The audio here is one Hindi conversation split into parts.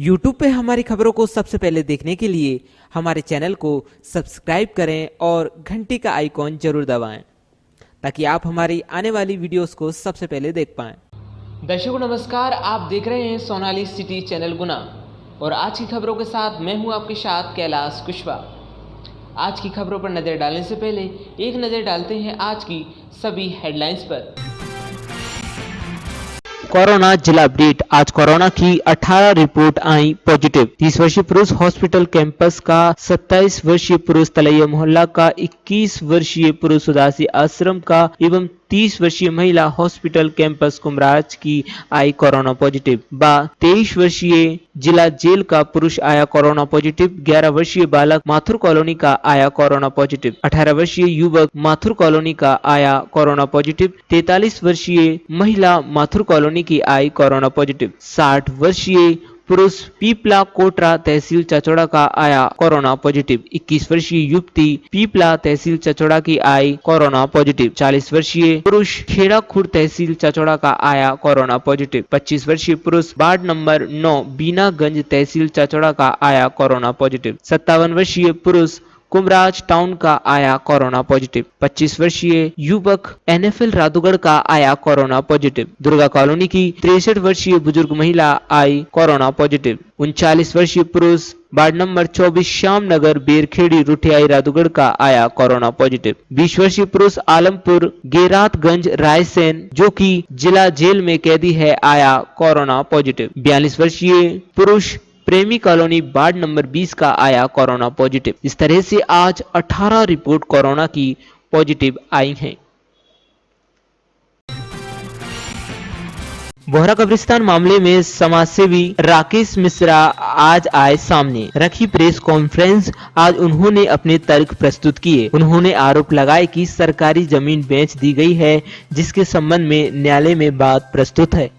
YouTube पे हमारी खबरों को सबसे पहले देखने के लिए हमारे चैनल को सब्सक्राइब करें और घंटी का आइकॉन जरूर दबाएं ताकि आप हमारी आने वाली वीडियोस को सबसे पहले देख पाएं। दर्शकों नमस्कार, आप देख रहे हैं सोनाली सिटी चैनल गुना और आज की खबरों के साथ मैं हूं आपके साथ कैलाश कुशवाहा। आज की खबरों पर नज़र डालने से पहले एक नज़र डालते हैं आज की सभी हेडलाइंस पर। कोरोना जिला अपडेट। आज कोरोना की 18 रिपोर्ट आई पॉजिटिव। 30 वर्षीय पुरुष हॉस्पिटल कैंपस का, 27 वर्षीय पुरुष तलैया मोहल्ला का, 21 वर्षीय पुरुष उदासी आश्रम का एवं 30 वर्षीय महिला हॉस्पिटल कैंपस कुमराज की आई कोरोना पॉजिटिव। 23 वर्षीय जिला जेल का पुरुष आया कोरोना पॉजिटिव। 11 वर्षीय बालक माथुर कॉलोनी का आया कोरोना पॉजिटिव। 18 वर्षीय युवक माथुर कॉलोनी का आया कोरोना पॉजिटिव। 43 वर्षीय महिला माथुर कॉलोनी की आई कोरोना पॉजिटिव। 60 वर्षीय पुरुष पीपला कोटरा तहसील चचौड़ा का आया कोरोना पॉजिटिव। 21 वर्षीय युवती पीपला तहसील चचौड़ा की आई कोरोना पॉजिटिव। 40 वर्षीय पुरुष खेड़ा खुर्द तहसील चचौड़ा का आया कोरोना पॉजिटिव। 25 वर्षीय पुरुष वार्ड नंबर 9 बीनागंज तहसील चचौड़ा का आया कोरोना पॉजिटिव। 57 वर्षीय पुरुष कुमराज टाउन का आया कोरोना पॉजिटिव। 25 वर्षीय युवक NFL राधुगढ़ का आया कोरोना पॉजिटिव। दुर्गा कॉलोनी की 63 वर्षीय बुजुर्ग महिला आई कोरोना पॉजिटिव। 39 वर्षीय पुरुष वार्ड नंबर 24 श्याम नगर बेरखेड़ी रुठियाई राधुगढ़ का आया कोरोना पॉजिटिव। 20 वर्षीय पुरुष आलमपुर गेरातगंज रायसेन जो कि जिला जेल में कैदी है आया कोरोना पॉजिटिव। 42 वर्षीय पुरुष प्रेमी कॉलोनी वार्ड नंबर 20 का आया कोरोना पॉजिटिव। इस तरह से आज 18 रिपोर्ट कोरोना की पॉजिटिव आई हैं। बोहरा कब्रिस्तान मामले में समाजसेवी राकेश मिश्रा आज आए सामने। रखी प्रेस कॉन्फ्रेंस, आज उन्होंने अपने तर्क प्रस्तुत किए। उन्होंने आरोप लगाए कि सरकारी जमीन बेच दी गई है, जिसके संबंध में न्यायालय में बात प्रस्तुत है।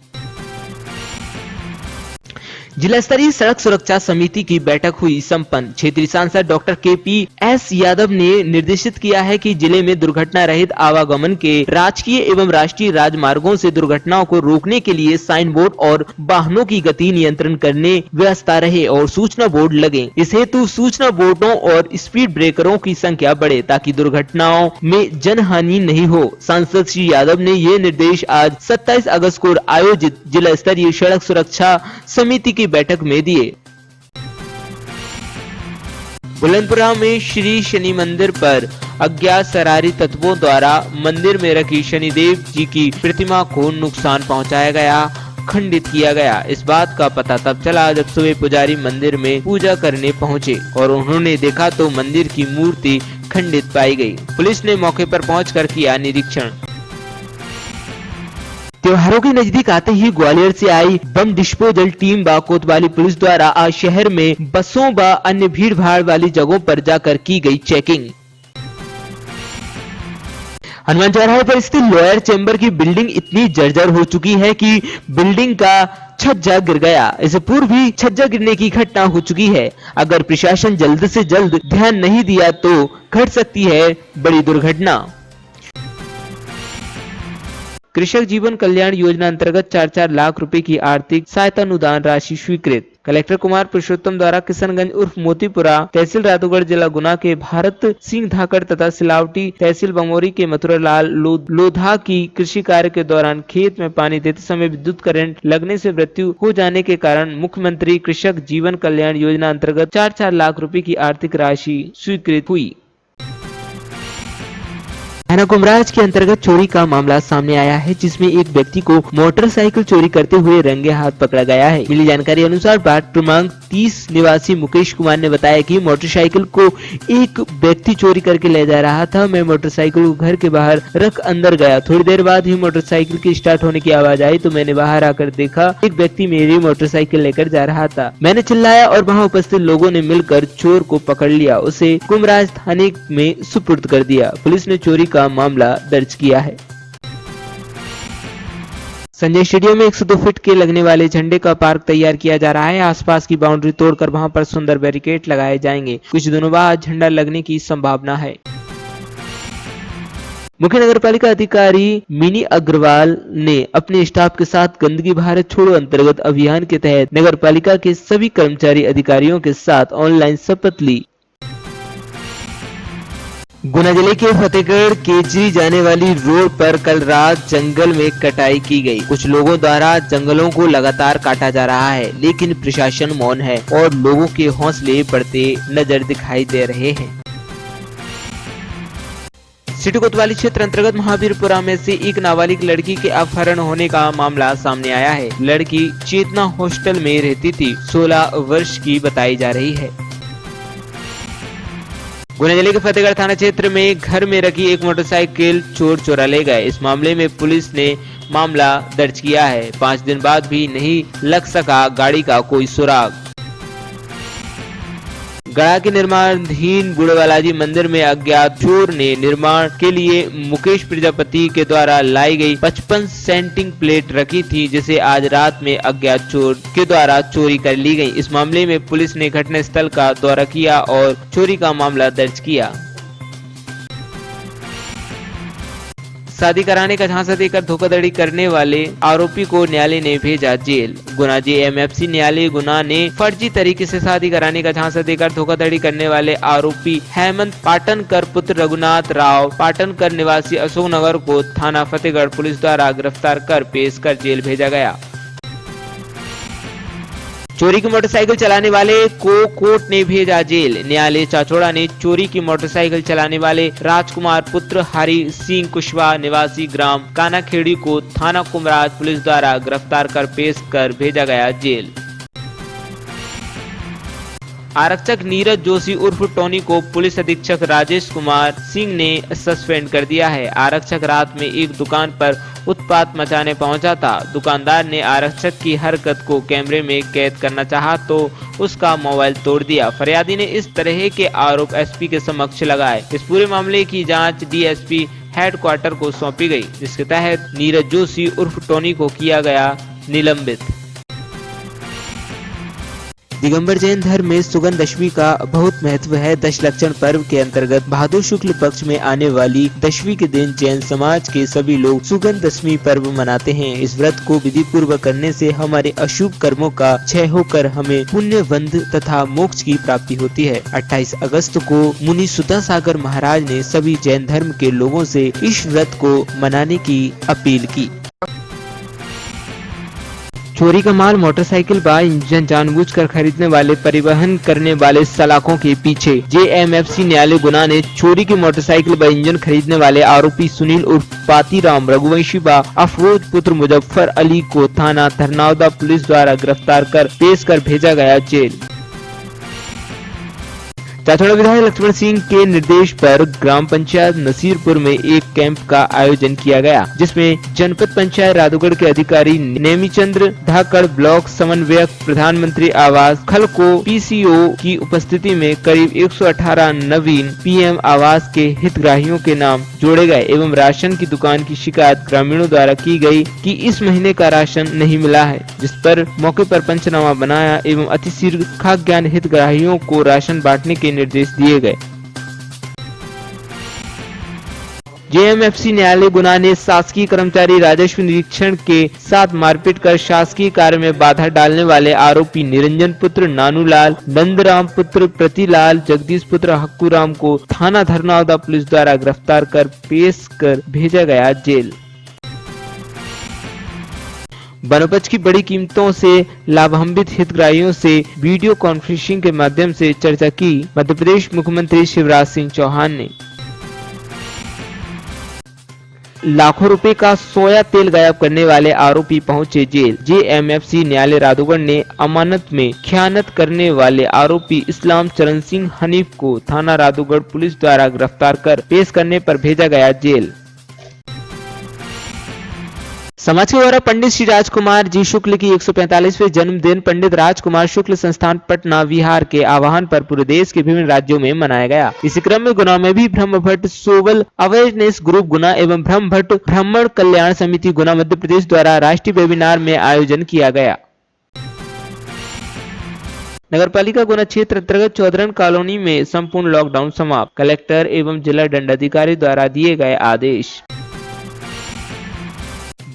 जिला स्तरीय सड़क सुरक्षा समिति की बैठक हुई संपन्न। क्षेत्रीय सांसद डॉक्टर KPS यादव ने निर्देशित किया है कि जिले में दुर्घटना रहित आवागमन के राजकीय एवं राष्ट्रीय राजमार्गों से दुर्घटनाओं को रोकने के लिए साइन बोर्ड और वाहनों की गति नियंत्रण करने व्यवस्था रहे और सूचना बोर्ड लगे। इस हेतु सूचना बोर्डों और स्पीड ब्रेकरों की संख्या बढ़े ताकि दुर्घटनाओं में जनहानि नहीं हो। सांसद श्री यादव ने ये निर्देश आज 27 अगस्त को आयोजित जिला स्तरीय सड़क सुरक्षा समिति की बैठक में दिए। बुलंदपुरा में श्री शनि मंदिर पर अज्ञात शरारती तत्वों द्वारा मंदिर में रखी शनिदेव जी की प्रतिमा को नुकसान पहुंचाया गया, खंडित किया गया। इस बात का पता तब चला जब सुबह पुजारी मंदिर में पूजा करने पहुंचे और उन्होंने देखा तो मंदिर की मूर्ति खंडित पाई गई। पुलिस ने मौके पर पहुंचकर किया निरीक्षण। त्योहारों के नजदीक आते ही ग्वालियर से आई बम डिस्पोजल टीम व कोतवाली पुलिस द्वारा आज शहर में बसों व अन्य भीड़ भाड़ वाली जगहों पर जाकर की गई चेकिंग। हनुमान चौराहे पर स्थित लोअर चैम्बर की बिल्डिंग इतनी जर्जर हो चुकी है कि बिल्डिंग का छज्जा गिर गया। इससे पूर्व भी छज्जा गिरने की घटना हो चुकी है। अगर प्रशासन जल्द से जल्द ध्यान नहीं दिया तो घट सकती है बड़ी दुर्घटना। कृषक जीवन कल्याण योजना अंतर्गत 4-4 लाख रुपए की आर्थिक सहायता अनुदान राशि स्वीकृत। कलेक्टर कुमार पुरुषोत्तम द्वारा किशनगंज उर्फ मोतीपुरा तहसील राधौगढ़ जिला गुना के भारत सिंह धाकड़ तथा सिलावटी तहसील बमोरी के मथुरालाल लोधा की कृषि कार्य के दौरान खेत में पानी देते समय विद्युत करंट लगने से मृत्यु हो जाने के कारण मुख्यमंत्री कृषक जीवन कल्याण योजना अंतर्गत 4-4 लाख रुपए की आर्थिक राशि स्वीकृत हुई। थाना कुमराज के अंतर्गत चोरी का मामला सामने आया है, जिसमें एक व्यक्ति को मोटरसाइकिल चोरी करते हुए रंगे हाथ पकड़ा गया है। मिली जानकारी अनुसार वार्ड क्रमांक 30 निवासी मुकेश कुमार ने बताया कि मोटरसाइकिल को एक व्यक्ति चोरी करके ले जा रहा था। मैं मोटरसाइकिल को घर के बाहर रख अंदर गया। थोड़ी देर बाद ही मोटरसाइकिल की स्टार्ट होने की आवाज आई तो मैंने बाहर आकर देखा एक व्यक्ति मेरी मोटरसाइकिल लेकर जा रहा था। मैंने चिल्लाया और वहाँ उपस्थित लोगों ने मिलकर चोर को पकड़ लिया, उसे कुमराज थाने में सुपुर्द कर दिया। पुलिस ने चोरी का मामला दर्ज किया है। संजय स्टेडियम में 102 फीट के लगने वाले झंडे का पार्क तैयार किया जा रहा है। आसपास की बाउंड्री तोड़कर वहां पर सुंदर बैरिकेड लगाए जाएंगे। कुछ दिनों बाद झंडा लगने की संभावना है। मुख्य नगरपालिका अधिकारी मिनी अग्रवाल ने अपने स्टाफ के साथ गंदगी भारत छोड़ो अंतर्गत अभियान के तहत नगरपालिका के सभी कर्मचारी अधिकारियों के साथ ऑनलाइन शपथ ली। गुना जिले के फतेहगढ़ केजरी जाने वाली रोड पर कल रात जंगल में कटाई की गई। कुछ लोगों द्वारा जंगलों को लगातार काटा जा रहा है, लेकिन प्रशासन मौन है और लोगों के हौसले बढ़ते नजर दिखाई दे रहे हैं। सिटी कोतवाली क्षेत्र अंतर्गत महावीरपुरा में से एक नाबालिग लड़की के अपहरण होने का मामला सामने आया है। लड़की चेतना हॉस्टल में रहती थी, 16 वर्ष की बताई जा रही है। गुना जिले के फतेहगढ़ थाना क्षेत्र में घर में रखी एक मोटरसाइकिल चोर चुरा ले गए। इस मामले में पुलिस ने मामला दर्ज किया है। 5 दिन बाद भी नहीं लग सका गाड़ी का कोई सुराग। गया के निर्माणाधीन गुड़बालाजी मंदिर में अज्ञात चोर ने निर्माण के लिए मुकेश प्रजापति के द्वारा लाई गई 55 सेंटिंग प्लेट रखी थी, जिसे आज रात में अज्ञात चोर के द्वारा चोरी कर ली गई। इस मामले में पुलिस ने घटनास्थल का दौरा किया और चोरी का मामला दर्ज किया। शादी कराने का झांसा देकर धोखाधड़ी करने वाले आरोपी को न्यायालय ने भेजा जेल। गुना जेएमएफसी न्यायालय गुना ने फर्जी तरीके से शादी कराने का झांसा देकर धोखाधड़ी करने वाले आरोपी हेमंत पाटनकर पुत्र रघुनाथ राव पाटनकर निवासी अशोकनगर को थाना फतेहगढ़ पुलिस द्वारा गिरफ्तार कर पेश कर जेल भेजा गया। चोरी की मोटरसाइकिल चलाने वाले को कोर्ट ने भेजा जेल। न्यायालय चाचौड़ा ने चोरी की मोटरसाइकिल चलाने वाले राजकुमार पुत्र हरि सिंह कुशवाहा निवासी ग्राम कानाखेड़ी को थाना कुमराज पुलिस द्वारा गिरफ्तार कर पेश कर भेजा गया जेल। आरक्षक नीरज जोशी उर्फ टोनी को पुलिस अधीक्षक राजेश कुमार सिंह ने सस्पेंड कर दिया है। आरक्षक रात में एक दुकान पर उत्पात मचाने पहुंचा था। दुकानदार ने आरक्षक की हरकत को कैमरे में कैद करना चाहा तो उसका मोबाइल तोड़ दिया। फरियादी ने इस तरह के आरोप एसपी के समक्ष लगाए। इस पूरे मामले की जांच डीएसपी हेडक्वार्टर को सौंपी गई, जिसके तहत नीरज जोशी उर्फ टोनी को किया गया निलंबित। दिगंबर जैन धर्म में सुगंध दशमी का बहुत महत्व है। दशलक्षण पर्व के अंतर्गत भादो शुक्ल पक्ष में आने वाली दशमी के दिन जैन समाज के सभी लोग सुगंध दशमी पर्व मनाते हैं। इस व्रत को विधि पूर्वक करने से हमारे अशुभ कर्मों का क्षय होकर हमें पुण्य बंध तथा मोक्ष की प्राप्ति होती है। 28 अगस्त को मुनि सुधा सागर महाराज ने सभी जैन धर्म के लोगों से इस व्रत को मनाने की अपील की। चोरी का माल मोटरसाइकिल बा इंजन जानबूझकर खरीदने वाले परिवहन करने वाले सलाखों के पीछे। जेएमएफसी न्यायालय गुना ने चोरी की मोटरसाइकिल व इंजन खरीदने वाले आरोपी सुनील उर्फ पातीराम रघुवंशी बा अफरोज पुत्र मुजफ्फर अली को थाना धरनावदा पुलिस द्वारा गिरफ्तार कर पेश कर भेजा गया जेल। चाचौड़ा विधायक लक्ष्मण सिंह के निर्देश पर ग्राम पंचायत नसीरपुर में एक कैंप का आयोजन किया गया, जिसमें जनपद पंचायत राधौगढ़ के अधिकारी नेमीचंद्र धाकड़, ब्लॉक समन्वयक, प्रधानमंत्री आवास खलको पीसीओ की उपस्थिति में करीब 118 नवीन पीएम आवास के हितग्राहियों के नाम जोड़े गए एवं राशन की दुकान की शिकायत ग्रामीणों द्वारा की गई कि इस महीने का राशन नहीं मिला है, जिस पर मौके पर पंचनामा बनाया एवं अतिशीघ्र खाद्यान्न हितग्राहियों को राशन बांटने के निर्देश दिए गए। जेएमएफसी न्यायालय गुना ने शासकीय कर्मचारी राजस्व निरीक्षण के साथ मारपीट कर शासकीय कार्य में बाधा डालने वाले आरोपी निरंजन पुत्र नानूलाल, नंदराम पुत्र प्रतिलाल, जगदीश पुत्र हक्कूराम को थाना धरनावदा पुलिस द्वारा गिरफ्तार कर पेश कर भेजा गया जेल। वनोपज की बड़ी कीमतों से लाभान्वित हितग्राहियों से वीडियो कॉन्फ्रेंसिंग के माध्यम से चर्चा की मध्य प्रदेश मुख्यमंत्री शिवराज सिंह चौहान ने। लाखों रुपए का सोया तेल गायब करने वाले आरोपी पहुंचे जेल। जेएमएफसी न्यायालय राधौगढ़ ने अमानत में खयानत करने वाले आरोपी इस्लाम चरण सिंह हनीफ को थाना राधौगढ़ पुलिस द्वारा गिरफ्तार कर पेश करने पर भेजा गया जेल। समाज के द्वारा पंडित श्री राजकुमार जी शुक्ल की 145वें जन्मदिन पंडित राजकुमार शुक्ल संस्थान पटना बिहार के आह्वान पर पूरे देश के विभिन्न राज्यों में मनाया गया। इसी क्रम में गुना में भी ब्रह्म भट्ट सोवल अवेयरनेस ग्रुप गुना एवं ब्रह्म भट्ट ब्राह्मण कल्याण समिति गुना मध्य प्रदेश द्वारा राष्ट्रीय वेबिनार में आयोजन किया गया। नगरपालिका गुना क्षेत्र अंतर्गत चौधरन कॉलोनी में संपूर्ण लॉकडाउन समाप्त, कलेक्टर एवं जिला दंडाधिकारी द्वारा दिए गए आदेश।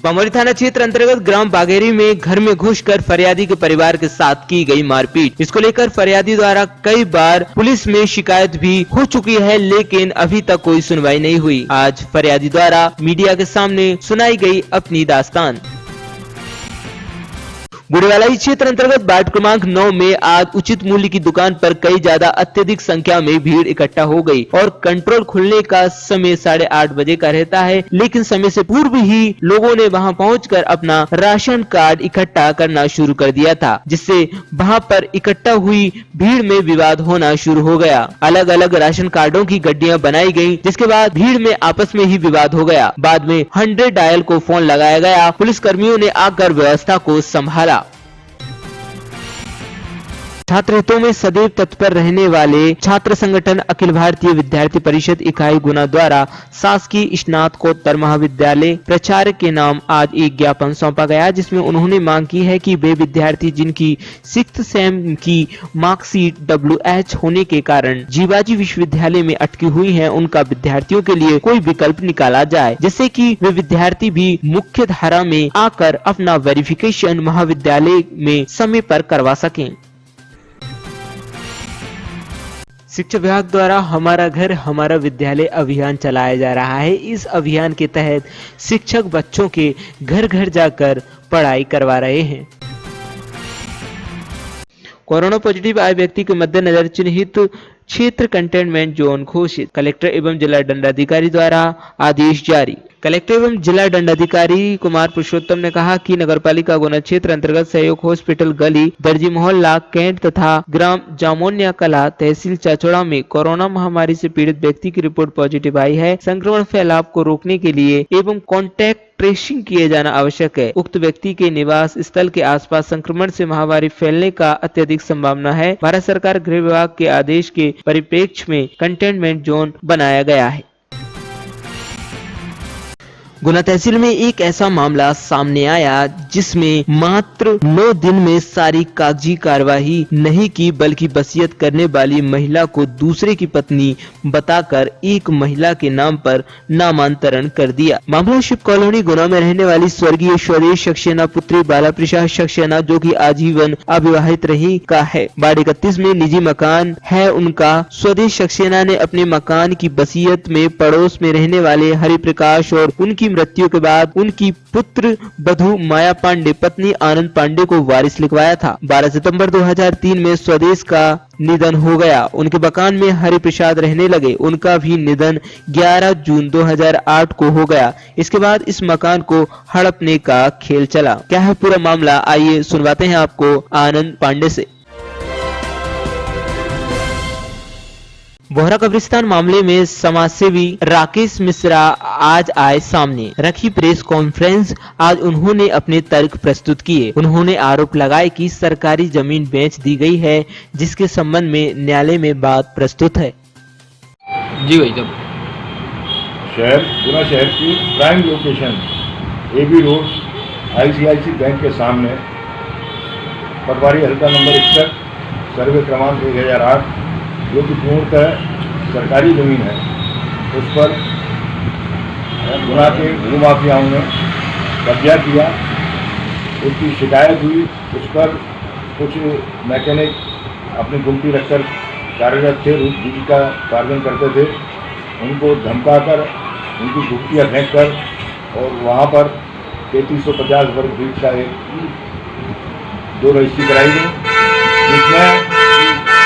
बमौरी थाना क्षेत्र अंतर्गत ग्राम बागेरी में घर में घुसकर फरियादी के परिवार के साथ की गई मारपीट। इसको लेकर फरियादी द्वारा कई बार पुलिस में शिकायत भी हो चुकी है, लेकिन अभी तक कोई सुनवाई नहीं हुई। आज फरियादी द्वारा मीडिया के सामने सुनाई गई अपनी दास्तान। गुड़ेवालाई क्षेत्र अंतर्गत वार्ड क्रमांक 9 में आज उचित मूल्य की दुकान पर कई ज्यादा अत्यधिक संख्या में भीड़ इकट्ठा हो गई और कंट्रोल खुलने का समय 8:30 बजे का रहता है, लेकिन समय से पूर्व ही लोगों ने वहां पहुंचकर अपना राशन कार्ड इकट्ठा करना शुरू कर दिया था, जिससे वहां पर इकट्ठा हुई भीड़ में विवाद होना शुरू हो गया। अलग अलग राशन कार्डों की गड्डियां बनाई गयी, जिसके बाद भीड़ में आपस में ही विवाद हो गया। बाद में 100 डायल को फोन लगाया गया। पुलिस कर्मियों ने आकर व्यवस्था को संभाला। छात्र हितों में सदैव तत्पर रहने वाले छात्र संगठन अखिल भारतीय विद्यार्थी परिषद इकाई गुना द्वारा शासकीय स्नातकोत्तर महाविद्यालय प्राचार्य के नाम आज एक ज्ञापन सौंपा गया, जिसमें उन्होंने मांग की है कि वे विद्यार्थी जिनकी 6th सेम की मार्कशीट WH होने के कारण जीवाजी विश्वविद्यालय में अटकी हुई है, उनका विद्यार्थियों के लिए कोई विकल्प निकाला जाए, जिससे कि वे विद्यार्थी भी मुख्य धारा में आकर अपना वेरिफिकेशन महाविद्यालय में समय पर करवा सकें। शिक्षा विभाग द्वारा हमारा घर हमारा विद्यालय अभियान चलाया जा रहा है। इस अभियान के तहत शिक्षक बच्चों के घर घर जाकर पढ़ाई करवा रहे हैं। कोरोना पॉजिटिव आए व्यक्ति के मद्देनजर चिन्हित क्षेत्र कंटेनमेंट जोन घोषित, कलेक्टर एवं जिला दंडाधिकारी द्वारा आदेश जारी। कलेक्टर एवं जिला दंडाधिकारी कुमार पुरुषोत्तम ने कहा कि नगरपालिका गुना क्षेत्र अंतर्गत सहयोग हॉस्पिटल गली, दर्जी मोहल्ला, कैंट तथा ग्राम जामोनिया कला, तहसील चाचौड़ा में कोरोना महामारी से पीड़ित व्यक्ति की रिपोर्ट पॉजिटिव आई है। संक्रमण फैलाव को रोकने के लिए एवं कॉन्टैक्ट ट्रेसिंग किए जाना आवश्यक है। उक्त व्यक्ति के निवास स्थल के आसपास संक्रमण से महामारी फैलने का अत्यधिक संभावना है। भारत सरकार गृह विभाग के आदेश के परिप्रेक्ष्य में कंटेनमेंट जोन बनाया गया है। गुना तहसील में एक ऐसा मामला सामने आया जिसमें मात्र 9 दिन में सारी कागजी कार्यवाही नहीं की, बल्कि वसीयत करने वाली महिला को दूसरे की पत्नी बताकर एक महिला के नाम पर नामांतरण कर दिया। मामला शिव कॉलोनी गुना में रहने वाली स्वर्गीय स्वदेश सक्सेना पुत्री बाला प्रसाद सक्सेना, जो कि आजीवन अविवाहित रही का है। वार्ड 31 में निजी मकान है उनका। स्वदेश सक्सेना ने अपने मकान की वसीयत में पड़ोस में रहने वाले हरिप्रकाश और उनकी मृत्यु के बाद उनकी पुत्र बधू माया पांडे पत्नी आनंद पांडे को वारिस लिखवाया था। 12 सितंबर 2003 में स्वदेश का निधन हो गया। उनके मकान में हरिप्रसाद रहने लगे। उनका भी निधन 11 जून 2008 को हो गया। इसके बाद इस मकान को हड़पने का खेल चला। क्या है पूरा मामला, आइए सुनवाते हैं आपको आनंद पांडे से। बोहरा कब्रिस्तान मामले में समाजसेवी राकेश मिश्रा आज आए सामने। रखी प्रेस कॉन्फ्रेंस, आज उन्होंने अपने तर्क प्रस्तुत किए। उन्होंने आरोप लगाए कि सरकारी जमीन बेच दी गई है, जिसके संबंध में न्यायालय में बात प्रस्तुत है। जी भाई, जब गुना शहर की prime location AB road ICICI bank के सामने पटवारी हल्का नंबर 61 सर्वे क्रमांक 1008, जो कि पूर्णतः सरकारी ज़मीन है, उस पर गुना के भूमाफियाओं ने कब्जा किया। उसकी शिकायत हुई। उस पर कुछ मैकेनिक अपनी गुमटी रखकर कार्यरत थे, रोज बिजली का पालन करते थे। उनको धमकाकर, उनकी गुमटियाँ फेंक कर और वहाँ पर 3350 वर्ग फीट का एक 2 रजिस्ट्री कराई गई, जिसमें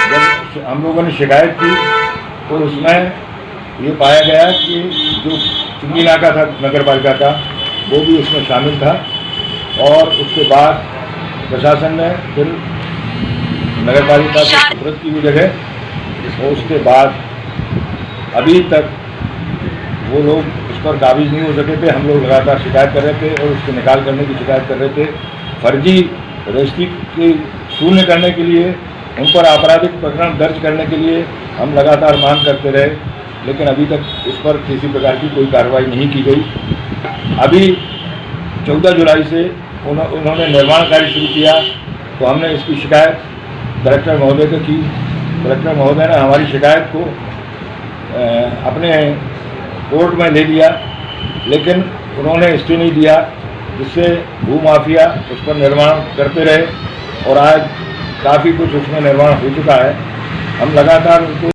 जब हम लोगों ने शिकायत की तो उसमें ये पाया गया कि जो चुंगी नाका था नगर पालिका का, वो भी उसमें शामिल था। और उसके बाद प्रशासन ने फिर नगर पालिका से सुपुर्द की हुई जगह, और उसके बाद अभी तक वो लोग उस पर काबिज नहीं हो सके थे। हम लोग लगातार शिकायत कर रहे थे और उसको निकाल करने की शिकायत कर रहे थे। फर्जी रजिस्ट्री की शून्य करने के लिए, उन पर आपराधिक प्रकरण दर्ज करने के लिए हम लगातार मांग करते रहे, लेकिन अभी तक इस पर किसी प्रकार की कोई कार्रवाई नहीं की गई। अभी 14 जुलाई से उन्होंने निर्माण कार्य शुरू किया, तो हमने इसकी शिकायत कलेक्टर महोदय को की। कलेक्टर महोदय ने हमारी शिकायत को अपने कोर्ट में ले लिया, लेकिन उन्होंने स्टे नहीं दिया, जिससे भूमाफिया उस पर निर्माण करते रहे और आज काफ़ी कुछ उसमें निर्माण हो चुका है। हम लगातार उनको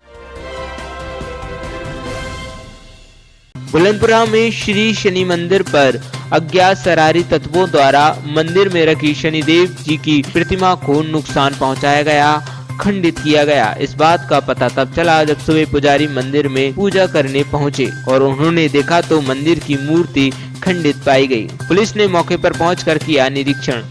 बुलंदपुरा में श्री शनि मंदिर पर अज्ञात शरारती तत्वों द्वारा मंदिर में रखी शनिदेव जी की प्रतिमा को नुकसान पहुंचाया गया, खंडित किया गया। इस बात का पता तब चला जब सुबह पुजारी मंदिर में पूजा करने पहुंचे और उन्होंने देखा तो मंदिर की मूर्ति खंडित पाई गई। पुलिस ने मौके पर पहुंचकर किया निरीक्षण।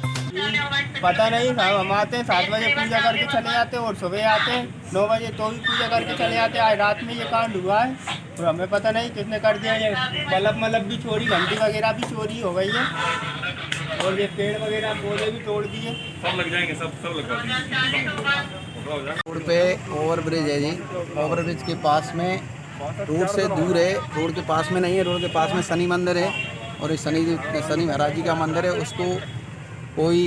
पता नहीं साहब, हम आते हैं 7 बजे पूजा करके चले जाते हैं और सुबह आते हैं 9 बजे तो भी पूजा करके चले जाते हैं। आज रात में ये कांड हुआ है और हमें पता नहीं किसने कर दिया। ये बल्ब भी चोरी, घंटी वगैरह भी चोरी हो गई है और ये पेड़ वगैरह पौधे भी तोड़ दिए। सब लग जाएंगे, सब लगा देंगे। रोड पे ओवर ब्रिज है जी। ओवर ब्रिज के पास में, रोड से दूर है, रोड के पास में नहीं है, रोड के पास में शनि मंदिर है और इस शनि महाराज जी का मंदिर है। उसको कोई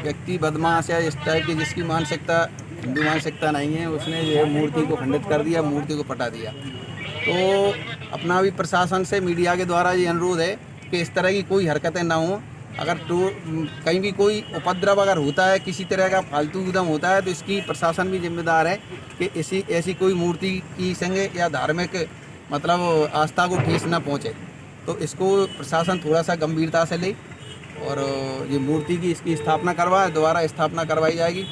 व्यक्ति बदमाश या इस टाइप की जिसकी मानसिकता हिंदू मानसिकता नहीं है, उसने जो है मूर्ति को खंडित कर दिया, मूर्ति को पटा दिया। तो अपना भी प्रशासन से मीडिया के द्वारा ये अनुरोध है कि इस तरह की कोई हरकतें ना हों। अगर तो कहीं भी कोई उपद्रव अगर होता है, किसी तरह का फालतू उद्यम होता है, तो इसकी प्रशासन भी जिम्मेदार है कि ऐसी कोई मूर्ति की संग या धार्मिक मतलब आस्था को ठेस न पहुँचे। तो इसको प्रशासन थोड़ा सा गंभीरता से ले और ये मूर्ति की इसकी स्थापना करवाए, दोबारा स्थापना करवाई जाएगी।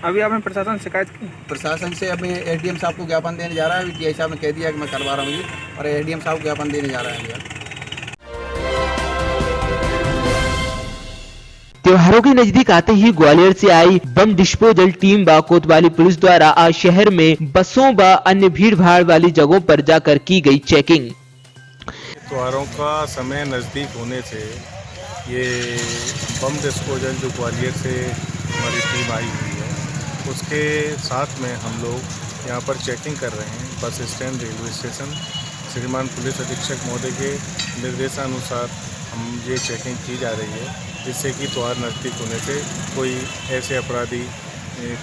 अभी आपने प्रशासन शिकायत की? प्रशासन से अभी एसडीएम साहब को ज्ञापन देने जा रहा है। टीआई साहब ने कह दिया कि मैं करवा रहा हूँ ये, और एसडीएम साहब को ज्ञापन देने जा रहा है भैया। त्योहारों के नजदीक आते ही ग्वालियर से आई बम डिस्पोजल टीम व कोतवाली पुलिस द्वारा आज शहर में बसों व अन्य भीड़ भाड़ वाली जगहों पर जाकर की गई चेकिंग। त्योहारों का समय नज़दीक होने से ये बम डिस्पोजल जो ग्वालियर से हमारी टीम आई हुई है, उसके साथ में हम लोग यहाँ पर चेकिंग कर रहे हैं। बस स्टैंड, रेलवे स्टेशन, श्रीमान पुलिस अधीक्षक महोदय के निर्देशानुसार हम ये चेकिंग की जा रही है, जिससे कि त्यौहार नज़दीक होने से कोई ऐसे अपराधी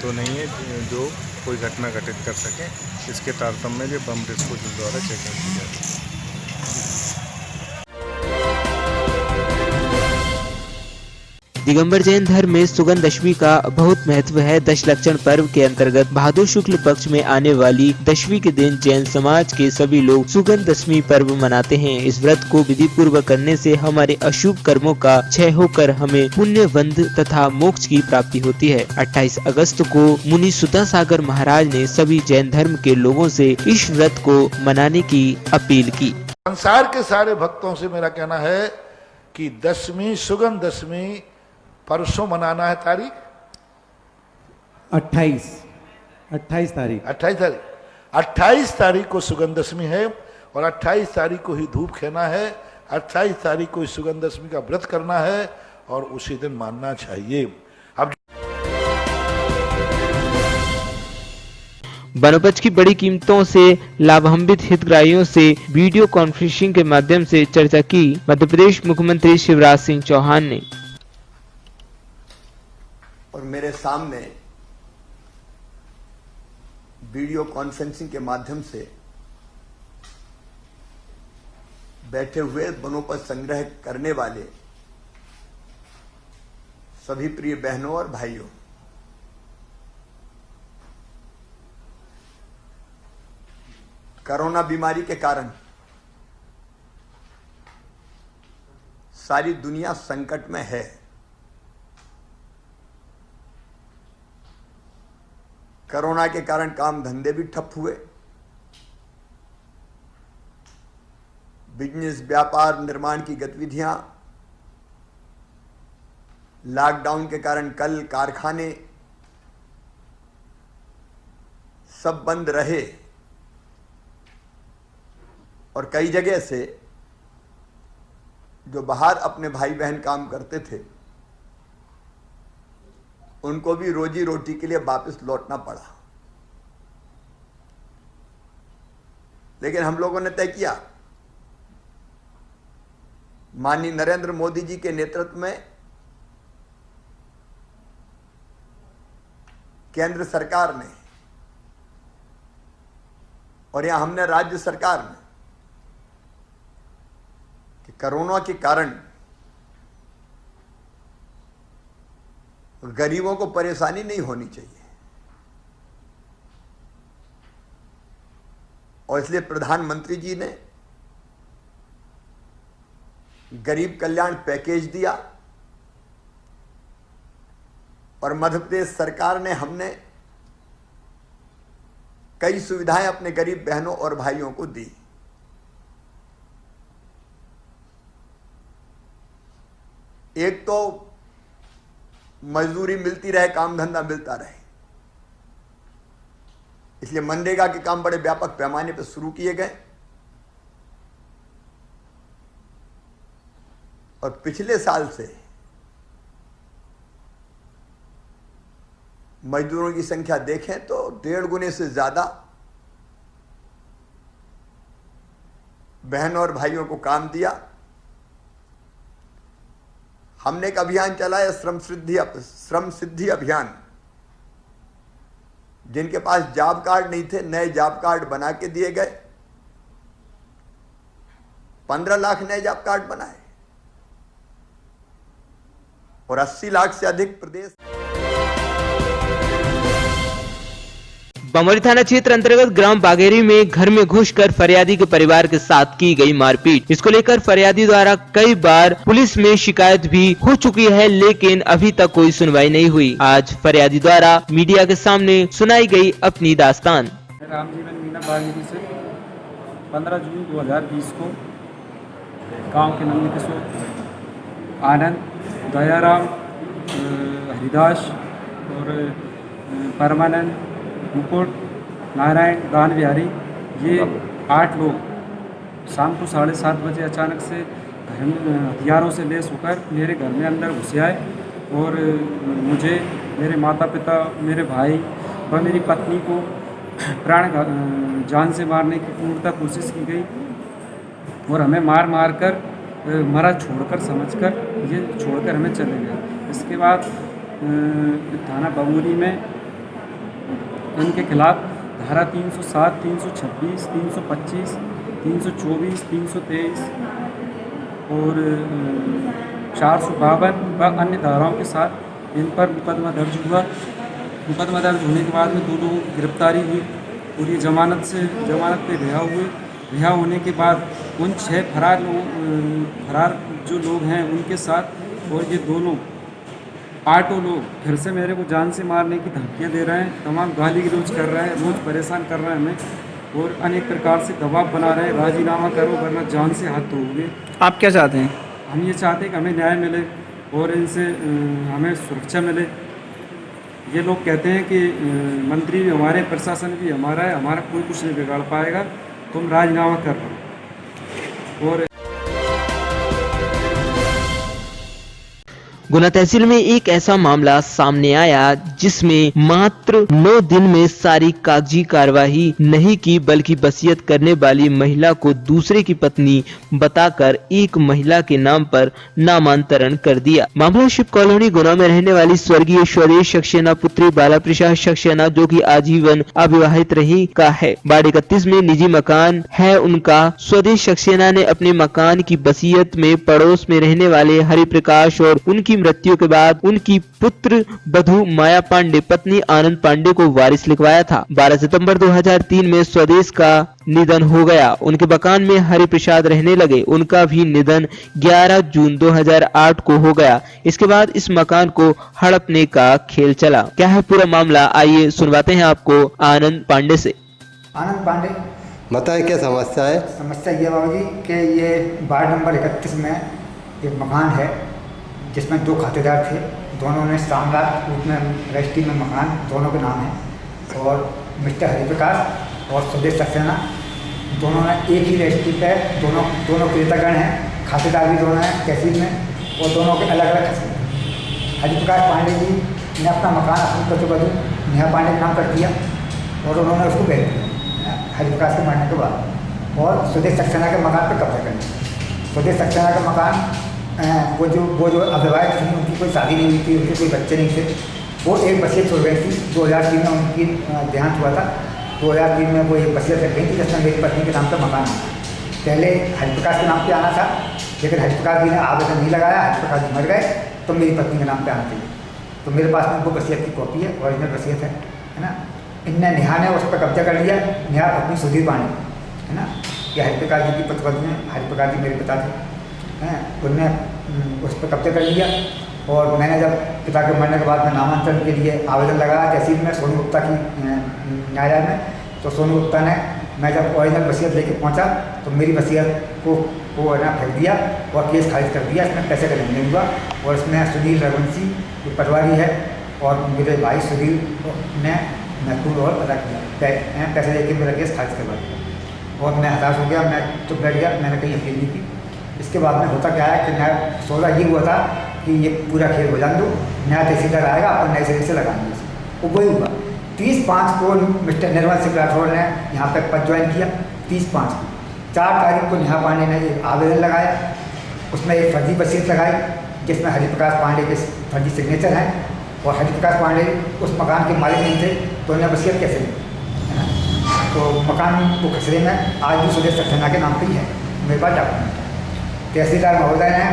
तो नहीं है जो कोई घटना घटित कर सके। इसके तारतम्य में बम डिस्पोजल द्वारा चेकिंग की जा रही है। दिगंबर जैन धर्म में सुगंध दशमी का बहुत महत्व है। दशलक्षण पर्व के अंतर्गत भादो शुक्ल पक्ष में आने वाली दशमी के दिन जैन समाज के सभी लोग सुगंध दशमी पर्व मनाते हैं। इस व्रत को विधि पूर्वक करने से हमारे अशुभ कर्मों का क्षय होकर हमें पुण्य बंध तथा मोक्ष की प्राप्ति होती है। 28 अगस्त को मुनि सुधा सागर महाराज ने सभी जैन धर्म के लोगों से इस व्रत को मनाने की अपील की। संसार के सारे भक्तों से मेरा कहना है कि दशमी, सुगंध दशमी परसों मनाना है। तारीख 28 तारीख 28 तारीख को सुगंध दशमी है और 28 तारीख को ही धूप खेना है। 28 तारीख को ही सुगंध दशमी का व्रत करना है और उसी दिन मानना चाहिए। अब वनोपज की बड़ी कीमतों से लाभान्वित हितग्राहियों से वीडियो कॉन्फ्रेंसिंग के माध्यम से चर्चा की मध्य प्रदेश मुख्यमंत्री शिवराज सिंह चौहान ने। और मेरे सामने वीडियो कॉन्फ्रेंसिंग के माध्यम से बैठे हुए वनोपज संग्रह करने वाले सभी प्रिय बहनों और भाइयों, कोरोना बीमारी के कारण सारी दुनिया संकट में है। कोरोना के कारण काम धंधे भी ठप हुए, बिजनेस, व्यापार, निर्माण की गतिविधियां, लॉकडाउन के कारण कल कारखाने सब बंद रहे और कई जगह से जो बाहर अपने भाई बहन काम करते थे उनको भी रोजी रोटी के लिए वापस लौटना पड़ा। लेकिन हम लोगों ने तय किया, माननीय नरेंद्र मोदी जी के नेतृत्व में केंद्र सरकार ने और यहाँ हमने राज्य सरकार ने कि कोरोना के कारण गरीबों को परेशानी नहीं होनी चाहिए, और इसलिए प्रधानमंत्री जी ने गरीब कल्याण पैकेज दिया और मध्य प्रदेश सरकार ने हमने कई सुविधाएं अपने गरीब बहनों और भाइयों को दी। एक तो मजदूरी मिलती रहे, काम धंधा मिलता रहे, इसलिए मनरेगा के काम बड़े व्यापक पैमाने पर शुरू किए गए और पिछले साल से मजदूरों की संख्या देखें तो 1.5 गुने से ज्यादा बहनों और भाइयों को काम दिया। हमने एक अभियान चलाया, श्रम सिद्धि अभियान। जिनके पास जॉब कार्ड नहीं थे, नए जॉब कार्ड बना के दिए गए। 15 लाख नए जॉब कार्ड बनाए और 80 लाख से अधिक प्रदेश। बमौरी थाना क्षेत्र अंतर्गत ग्राम बागेरी में घर में घुसकर फरियादी के परिवार के साथ की गई मारपीट। इसको लेकर फरियादी द्वारा कई बार पुलिस में शिकायत भी हो चुकी है, लेकिन अभी तक कोई सुनवाई नहीं हुई। आज फरियादी द्वारा मीडिया के सामने सुनाई गई अपनी दास्तान। रामजीवन मीना बागेरी से 15 जून 2020 को गांव के नंद किशोर, आनंद, दयाराम, हरिदास और परमानंद, मुकुट, नारायण, दान बिहारी, ये 8 लोग शाम को 7:30 बजे अचानक से घर में हथियारों से लैस होकर मेरे घर में अंदर घुस आए और मुझे, मेरे माता पिता, मेरे भाई व मेरी पत्नी को जान से मारने की पूर्णतः कोशिश की गई और हमें मार कर मरा छोड़कर समझकर ये छोड़कर हमें चले गए। इसके बाद थाना बमौरी में उनके खिलाफ धारा 307, 326, 325, 324, 323 और 452 व अन्य धाराओं के साथ इन पर मुकदमा दर्ज हुआ। मुकदमा दर्ज होने के बाद में 2 लोगों की गिरफ्तारी हुई और ये जमानत पे रिहा हुए। रिहा होने के बाद उन 6 फरार जो लोग हैं उनके साथ और ये दोनों 8 लोग फिर से मेरे को जान से मारने की धमकियाँ दे रहे हैं, तमाम गाली गलौज कर रहे हैं, रोज़ परेशान कर रहे हैं हमें और अनेक प्रकार से दबाव बना रहे हैं, राजीनामा करो वरना जान से हाथ धोओगे। आप क्या चाहते हैं? हम ये चाहते हैं कि हमें न्याय मिले और इनसे हमें सुरक्षा मिले। ये लोग कहते हैं कि मंत्री भी हमारे, प्रशासन भी हमारा है, हमारा कोई कुछ नहीं बिगाड़ पाएगा, तुम राजीनामा कर लो। और गुना तहसील में एक ऐसा मामला सामने आया जिसमें मात्र 9 दिन में सारी कागजी कार्यवाही नहीं की, बल्कि वसीयत करने वाली महिला को दूसरे की पत्नी बताकर एक महिला के नाम पर नामांतरण कर दिया। मामला शिव कॉलोनी गुना में रहने वाली स्वर्गीय स्वदेश सक्सेना पुत्री बाला प्रसाद सक्सेना, जो कि आजीवन अविवाहित रही का है। वार्ड 31 में निजी मकान है उनका। स्वदेश सक्सेना ने अपने मकान की वसीयत में पड़ोस में रहने वाले हरिप्रकाश और उनकी मृत्यु के बाद उनकी पुत्र बधू माया पांडे पत्नी आनंद पांडे को वारिस लिखवाया था। 12 सितंबर 2003 में स्वदेश का निधन हो गया। उनके मकान में हरिप्रसाद रहने लगे। उनका भी निधन 11 जून 2008 को हो गया। इसके बाद इस मकान को हड़पने का खेल चला। क्या है पूरा मामला, आइए सुनवाते हैं आपको आनंद पांडे से। आनंद पांडे, बताएं क्या समस्या है? समस्या ये बाबू जी कि ये वार्ड नंबर 31 में एक मकान है जिसमें 2 खातेदार थे। दोनों ने सामला उसमें रजिस्ट्री में मकान दोनों के नाम है और मिस्टर हरिप्रकाश और स्वदेश सक्सेना दोनों ने एक ही रजिस्ट्री पे दोनों क्रेतागण हैं, खातेदार भी दोनों हैं तहसील में और दोनों के अलग अलग खाते। हरिप्रकाश पांडे जी ने अपना मकान अपनी पति नेहा पांडे के नाम कर दिया और उन्होंने उसको बेच दिया हरिप्रकाश के मरने के बाद, और स्वदेश सक्सेना के मकान पर कब्जा कर लिया। स्वदेश सक्सेना का मकान वो जो अविवाहित थी, उनकी कोई शादी नहीं हुई थी, उनके कोई बच्चे नहीं थे, वो एक वसीयत छोड़ गई थी। 2003 में उनकी देहांत हुआ था। 2003 में वो एक वसीयत रख गई थी जिसमें मेरी पत्नी के नाम पर मकान आना। पहले हरिप्रकाश के नाम पे आना था, लेकिन हरिप्रकाश जी ने आवेदन नहीं लगाया, हरिप्रकाश जी मर गए, तो मेरी पत्नी के नाम पे आना चाहिए। तो मेरे पास में वो वसीयत की कॉपी है, ओरिजिनल वसीयत है ना। इनने नेहा ने उस पर कब्जा कर लिया। नेहा पत्नी सुधीर पांडे है ना, ये हरिप्रकाश जी की पत्नी है। हरिप्रकाश जी मेरे पिता थे हैं, उनने उस पर कब्जा कर लिया। और मैंने जब पिता के मरने के बाद में नामांतरण के लिए आवेदन लगाया तहसील में, सोनू गुप्ता की न्यायालय में, तो सोनू गुप्ता ने, मैं जब ओरिजिनल वसीयत लेके पहुंचा तो मेरी वसीयत को है ना फेंक दिया और केस खारिज कर दिया। इसमें पैसे का लेन देन हुआ और इसमें सुनील रघुवंशी जो पटवारी है और मेरे भाई सुनील ने महत्वपूर्ण रोल अदा किया। पैसे लेके मेरा केस खारिज करवा दिया और मैं हताश हो गया, मैं चुप बैठ गया, मैंने कहीं अपील नहीं की। इसके बाद में होता क्या है कि न्याय सोचा ये हुआ था कि ये पूरा खेल हो जान दो, नया तहसीलदार आएगा अपन नए सिरे से लगाएंगे इसको। वो वही हुआ। 30/5 को मिस्टर निर्मल सिंह राठौड़ ने यहाँ पे पद ज्वाइन किया। 30/5 को 4 तारीख को नेहा पांडे ने एक आवेदन लगाया, उसमें एक फर्जी वसीयत लगाई जिसमें हरिप्रकाश पांडे के फर्जी सिग्नेचर हैं और हरिप्रकाश पांडे उस मकान के मालिक नहीं थे, तो उन्हें वसीयत कैसे दी है ना। तो मकान वो खसरे में आज भी सुरेश सक्सेना के नाम पर ही है, मेरे पास डॉक्यूमेंट। तहसीलदार महोदय ने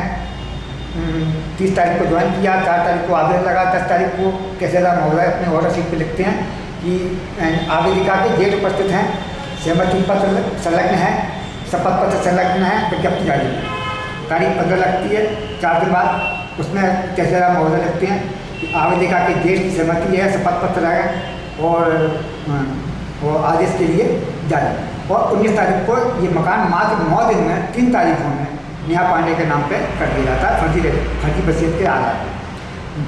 30 तारीख को ज्वाइन किया, 4 तारीख को आवेदन लगा, 10 तारीख को तहसीलदार महोदय अपने ऑर्डर शीट पर लिखते हैं कि आवेदिका के डेट उपस्थित हैं, सहमति पत्र संलग्न है, शपथ पत्र संलग्न है, विज्ञप्ति जारी है। तारीख 15 लगती है। 4 दिन बाद उसमें तहसीलदार महोदय लिखते हैं कि आवेदिका के डेट की सहमति है, शपथ पत्र है और आदेश के लिए जारी। और 19 तारीख को ये मकान मात्र 9 दिन में 3 तारीखों में नेहा पांडे के नाम पे कर दिया जाता है, फर्जी वसीयत के आधार पर।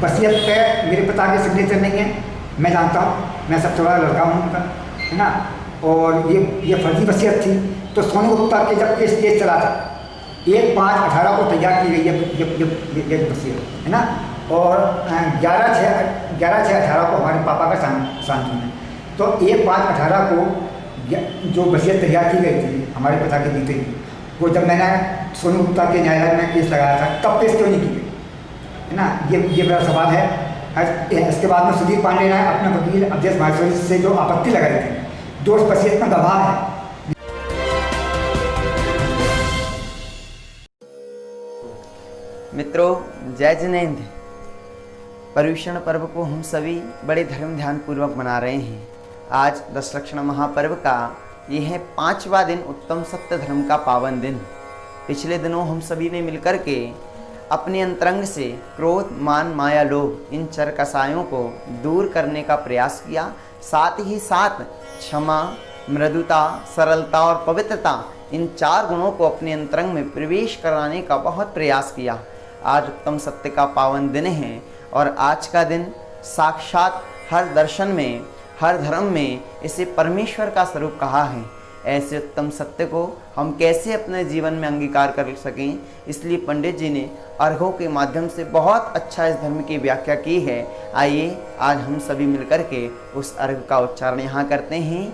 वसीयत पे मेरे पिता के सिग्नेचर नहीं है, मैं जानता हूँ, मैं सबसे बड़ा लड़का हूँ उनका है ना। और ये फर्जी वसीयत थी। तो सोनू गुप्ता के जब केस चला था 1/5/18 को तैयार की गई ये वसीयत है ना। और 11/6/18 को हमारे पापा का शांति है। तो 1/5/18 को जो वसीयत तैयार की गई थी हमारे पिता के जीते ही, वो जब मैंने सोनू गुप्ता के न्यायालय में केस लगाया था तब पेश क्यों नहीं की गई है ना। ये मेरा सवाल है। इसके बाद में सुधीर पांडे ने अपने वकील अवधेश माहेश्वरी से जो आपत्ति लगाई थी, जो उस वसीयत में गवाह है। मित्रों, जय जिनेंद्र। पर्युषण पर्व को हम सभी बड़े धर्म ध्यान पूर्वक मना रहे हैं। आज दशलक्षण महापर्व का ये है 5वां दिन, उत्तम सत्य धर्म का पावन दिन। पिछले दिनों हम सभी ने मिलकर के अपने अंतरंग से क्रोध, मान, माया, लोभ इन चर कसायों को दूर करने का प्रयास किया। साथ ही साथ क्षमा, मृदुता, सरलता और पवित्रता इन 4 गुणों को अपने अंतरंग में प्रवेश कराने का बहुत प्रयास किया। आज उत्तम सत्य का पावन दिन है और आज का दिन साक्षात हर दर्शन में, हर धर्म में इसे परमेश्वर का स्वरूप कहा है। ऐसे उत्तम सत्य को हम कैसे अपने जीवन में अंगीकार कर सकें, इसलिए पंडित जी ने अर्घों के माध्यम से बहुत अच्छा इस धर्म की व्याख्या की है। आइए आज हम सभी मिलकर के उस अर्घ का उच्चारण यहाँ करते हैं।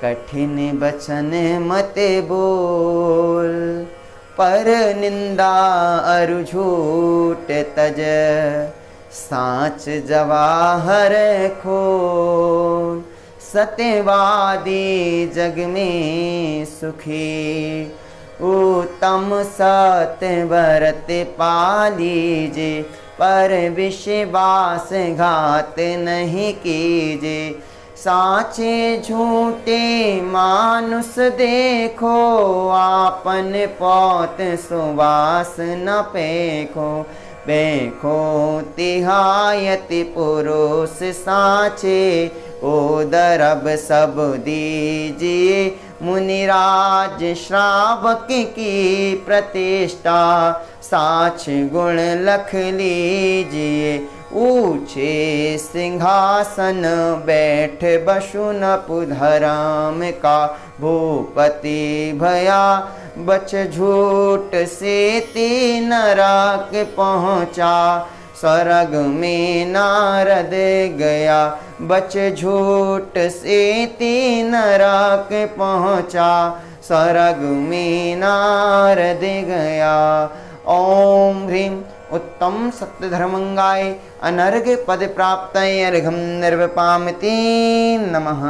कठिन बचन मत बोल, पर निंदा अरु झूठ तज, साच जवाहर खोल, सत्यवादी जग में सुखी, उत्तम सत्य व्रत पालीजे, पर विश्वास घात नहीं कीजे, साचे झूठे मानुष देखो, आपन पौत सुवास न पेखो, बेखो तिहायति पुरुष साचे, ओदरब सब दीजिए, मुनिराज श्रावक की प्रतिष्ठा, साच गुण लख लीजिए, ऊंचे सिंहासन बैठ बसु नपुधराम का, भूपति भया बच झूठ से तीन नरक पहुँचा, स्वर्ग में नारद गया, बच झूठ से तीन नरक पहुँचा, स्वर्ग में नारद गया। ओम ह्रीं उत्तम सत्य धर्मंगाय अनर्घ पद प्राप्त अर्घम निर्वपामिति नमः।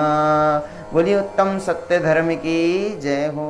बोलिए उत्तम सत्य धर्म की जय हो।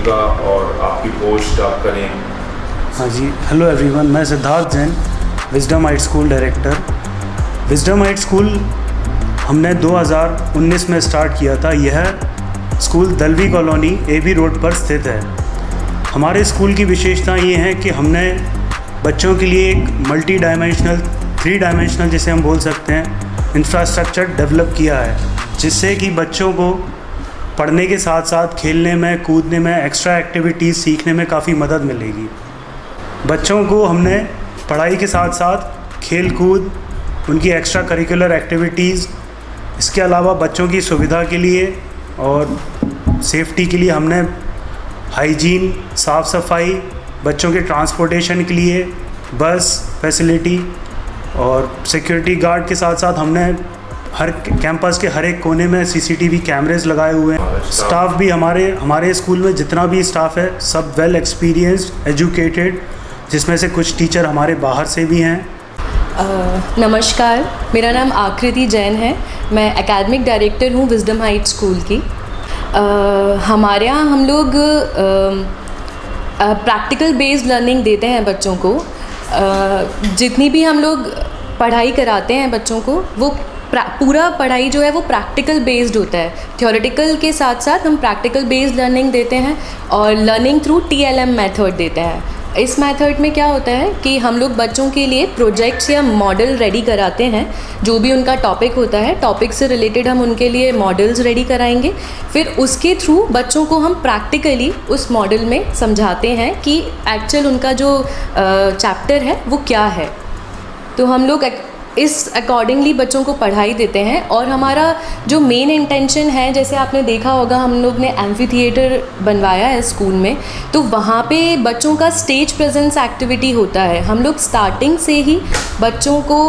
तरीका और आपकी पोस्ट आप करें। हाँ जी, हेलो एवरीवन, मैं Siddharth Jain, wisdom height school director. Wisdom height school हमने 2019 में स्टार्ट किया था। यह school Dalvi colony AB road पर स्थित है। हमारे स्कूल की विशेषता ये है कि हमने बच्चों के लिए एक मल्टी डायमेंशनल 3 डायमेंशनल जिसे हम बोल सकते हैं इंफ्रास्ट्रक्चर डेवलप किया है, जिससे कि बच्चों को पढ़ने के साथ साथ खेलने में, कूदने में, एक्स्ट्रा एक्टिविटीज़ सीखने में काफ़ी मदद मिलेगी। बच्चों को हमने पढ़ाई के साथ साथ खेल कूद, उनकी एक्स्ट्रा करिकुलर एक्टिविटीज़, इसके अलावा बच्चों की सुविधा के लिए और सेफ्टी के लिए हमने हाइजीन, साफ़ सफाई, बच्चों के ट्रांसपोर्टेशन के लिए बस फैसिलिटी और सिक्योरिटी गार्ड के साथ साथ हमने हर कैंपस के हर एक कोने में CCTV कैमरेज लगाए हुए हैं। स्टाफ भी हमारे स्कूल में जितना भी स्टाफ है सब वेल एक्सपीरियंस्ड, एजुकेटेड, जिसमें से कुछ टीचर हमारे बाहर से भी हैं। नमस्कार, मेरा नाम आकृति जैन है। मैं एकेडमिक डायरेक्टर हूँ विजडम हाइट स्कूल की। हमारे यहाँ हम लोग प्रैक्टिकल बेस्ड लर्निंग देते हैं बच्चों को। जितनी भी हम लोग पढ़ाई कराते हैं बच्चों को, वो पूरा पढ़ाई जो है वो प्रैक्टिकल बेस्ड होता है। थ्योरेटिकल के साथ साथ हम प्रैक्टिकल बेस्ड लर्निंग देते हैं और लर्निंग थ्रू TLM मेथड देते हैं। इस मेथड में क्या होता है कि हम लोग बच्चों के लिए प्रोजेक्ट्स या मॉडल रेडी कराते हैं। जो भी उनका टॉपिक होता है, टॉपिक से रिलेटेड हम उनके लिए मॉडल्स रेडी कराएंगे। फिर उसके थ्रू बच्चों को हम प्रैक्टिकली उस मॉडल में समझाते हैं कि एक्चुअल उनका जो चैप्टर है वो क्या है। तो हम लोग इस अकॉर्डिंगली बच्चों को पढ़ाई देते हैं। और हमारा जो मेन इंटेंशन है, जैसे आपने देखा होगा हम लोग ने एम्फी थिएटर बनवाया है स्कूल में, तो वहाँ पे बच्चों का स्टेज प्रेजेंस एक्टिविटी होता है। हम लोग स्टार्टिंग से ही बच्चों को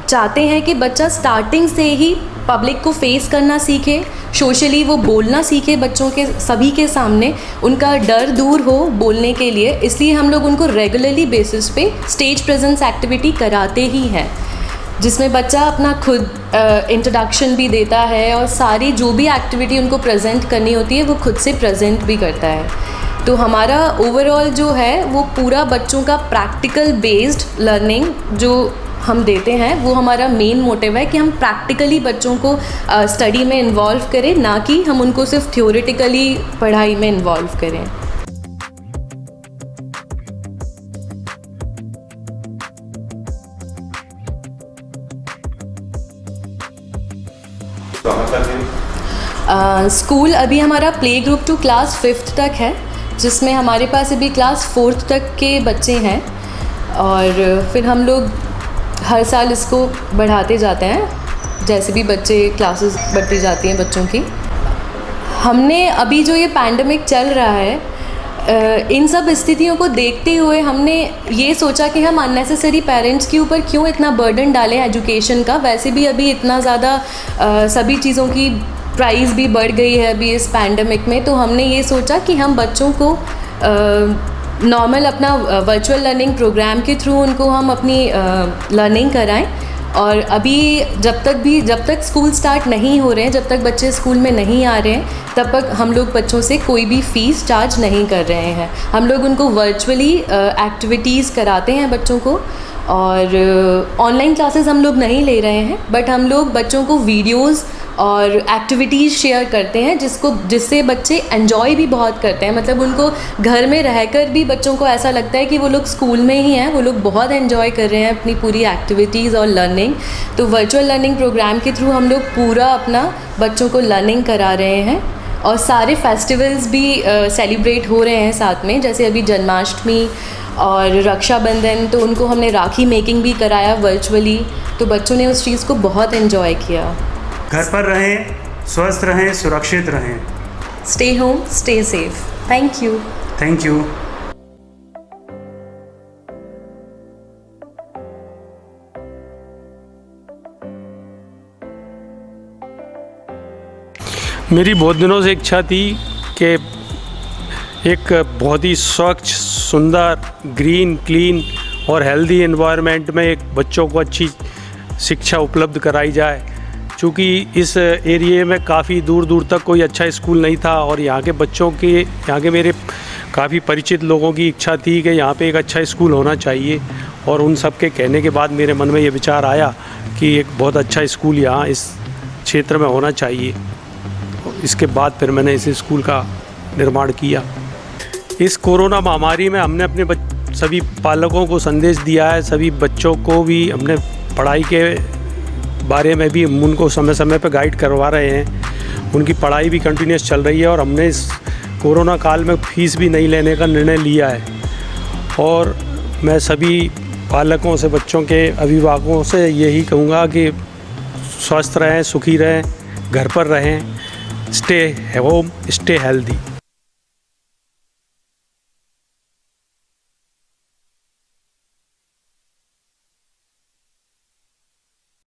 चाहते हैं कि बच्चा स्टार्टिंग से ही पब्लिक को फेस करना सीखे, सोशली वो बोलना सीखे बच्चों के सभी के सामने, उनका डर दूर हो बोलने के लिए। इसलिए हम लोग उनको रेगुलरली बेसिस पे स्टेज प्रेजेंस एक्टिविटी कराते ही हैं, जिसमें बच्चा अपना खुद इंट्रोडक्शन भी देता है और सारी जो भी एक्टिविटी उनको प्रेजेंट करनी होती है वो खुद से प्रेजेंट भी करता है। तो हमारा ओवरऑल जो है वो पूरा बच्चों का प्रैक्टिकल बेस्ड लर्निंग जो हम देते हैं, वो हमारा मेन मोटिव है कि हम प्रैक्टिकली बच्चों को स्टडी में इन्वॉल्व करें, ना कि हम उनको सिर्फ थ्योरेटिकली पढ़ाई में इन्वॉल्व करें। स्कूल अभी हमारा play group to class 5th तक है, जिसमें हमारे पास अभी क्लास 4th तक के बच्चे हैं और फिर हम लोग हर साल इसको बढ़ाते जाते हैं जैसे भी बच्चे क्लासेस बढ़ती जाती हैं बच्चों की। हमने अभी जो ये पैंडमिक चल रहा है, इन सब स्थितियों को देखते हुए हमने ये सोचा कि हम अननेसेसरी पेरेंट्स के ऊपर क्यों इतना बर्डन डालें एजुकेशन का। वैसे भी अभी इतना ज़्यादा सभी चीज़ों की प्राइस भी बढ़ गई है अभी इस पैंडमिक में। तो हमने ये सोचा कि हम बच्चों को नॉर्मल अपना वर्चुअल लर्निंग प्रोग्राम के थ्रू उनको हम अपनी लर्निंग कराएं। और अभी जब तक स्कूल स्टार्ट नहीं हो रहे हैं, जब तक बच्चे स्कूल में नहीं आ रहे हैं, तब तक हम लोग बच्चों से कोई भी फ़ीस चार्ज नहीं कर रहे हैं। हम लोग उनको वर्चुअली एक्टिविटीज़ कराते हैं बच्चों को, और ऑनलाइन क्लासेस हम लोग नहीं ले रहे हैं, बट हम लोग बच्चों को वीडियोज़ और एक्टिविटीज़ शेयर करते हैं जिससे बच्चे एंजॉय भी बहुत करते हैं। मतलब उनको घर में रहकर भी बच्चों को ऐसा लगता है कि वो लोग स्कूल में ही हैं, वो लोग बहुत एंजॉय कर रहे हैं अपनी पूरी एक्टिविटीज़ और लर्निंग। तो वर्चुअल लर्निंग प्रोग्राम के थ्रू हम लोग पूरा अपना बच्चों को लर्निंग करा रहे हैं। और सारे फेस्टिवल्स भी सेलिब्रेट हो रहे हैं साथ में, जैसे अभी जन्माष्टमी और रक्षाबंधन, तो उनको हमने राखी मेकिंग भी कराया वर्चुअली। तो बच्चों ने उस चीज़ को बहुत एंजॉय किया। घर पर रहें, स्वस्थ रहें, सुरक्षित रहें। Stay home, stay safe. Thank you. Thank you. मेरी बहुत दिनों से इच्छा थी कि एक बहुत ही स्वच्छ, सुंदर, ग्रीन, क्लीन और हेल्दी एनवायरनमेंट में एक बच्चों को अच्छी शिक्षा उपलब्ध कराई जाए। चूँकि इस एरिए में काफ़ी दूर दूर तक कोई अच्छा स्कूल नहीं था और यहाँ के बच्चों के, यहाँ के मेरे काफ़ी परिचित लोगों की इच्छा थी कि यहाँ पे एक अच्छा स्कूल होना चाहिए, और उन सब के कहने के बाद मेरे मन में ये विचार आया कि एक बहुत अच्छा स्कूल यहाँ इस क्षेत्र में होना चाहिए। इसके बाद फिर मैंने इस स्कूल का निर्माण किया। इस कोरोना महामारी में हमने अपने सभी पालकों को संदेश दिया है, सभी बच्चों को भी हमने पढ़ाई के बारे में भी उनको समय समय पर गाइड करवा रहे हैं। उनकी पढ़ाई भी कंटिन्यूस चल रही है, और हमने इस कोरोना काल में फ़ीस भी नहीं लेने का निर्णय लिया है। और मैं सभी पालकों से, बच्चों के अभिभावकों से यही कहूँगा कि स्वस्थ रहें, सुखी रहें, घर पर रहें, स्टे होम, स्टे हेल्दी।